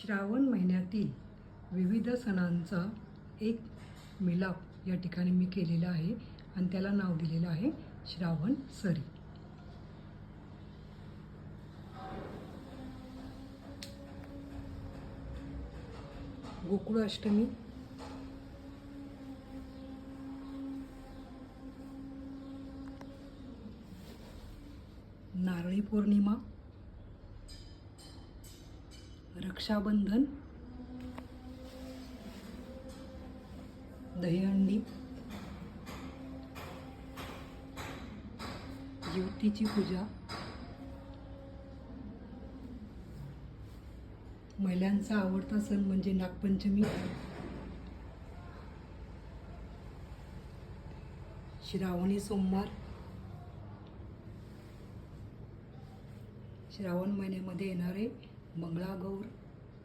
श्रावण महिन्यातील विविध सणांचा एक मिलाप या ठिकाणी मी केलेला आहे आणि त्याला नाव दिलेलं आहे श्रावण सरी. गोकुळ अष्टमी, नारळी पौर्णिमा, रक्षाबंधन, दहीहंडी, ज्योतीची पूजा, महिलांचा आवडता सण म्हणजे नागपंचमी, श्रावणी सोमवार, श्रावण महिन्यामध्ये येणारे मंगळागौर,